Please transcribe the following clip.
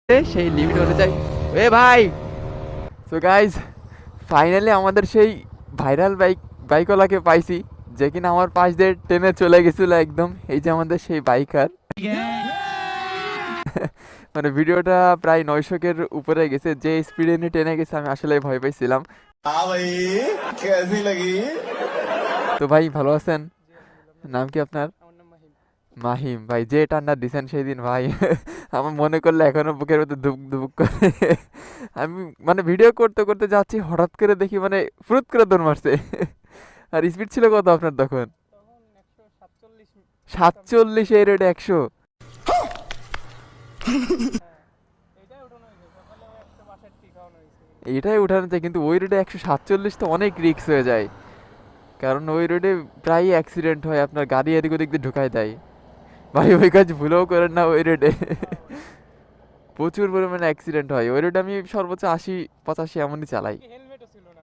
সেই লিমিট অনুযায়ী এ ভাই। সো গাইজ ফাইনালি আমাদের সেই ভাইরাল বাইকওয়ালাকে পাইছি, যে কিনা আমার পাশ দিয়ে টেনে চলে গেছিল একদম। এই যে আমাদের সেই বাইকার, মানে ভিডিওটা প্রায় 900-এর উপরে গেছে। যে স্পিডে নিয়ে টেনে গেছে আমি আসলে ভয় পাইছিলাম। তো ভাই ভালো আছেন? নাম কি আপনার? মাহিম ভাই, যে টান্ডা দিছেন সেই দিন ভাই, আমার মনে করলে এখনো বুকের মধ্যে ধুক ধুক করে। আমি মানে ভিডিও করতে করতে যাচ্ছি, হঠাৎ করে দেখি মানে ফুরুত করে দৌড় মারছে। আর স্পিড ছিল কত আপনার তখন? 47, এই রেটে 100? এটাই উঠানো যায়, কিন্তু ওই রোডে 147 তো অনেক রিস্ক হয়ে যায়। কারণ ওই রোডে প্রায় অ্যাক্সিডেন্ট হয়, আপনার গাড়ি এদিক ওদিক দিয়ে ঢুকাই দেয়। ভাই ওই কাজ ভুলেও করেন না ওই রোডে। প্রচুর পরিমাণে অ্যাক্সিডেন্ট হয় ওই রোডে। আমি সর্বোচ্চ 80-85 এমনই চালাই।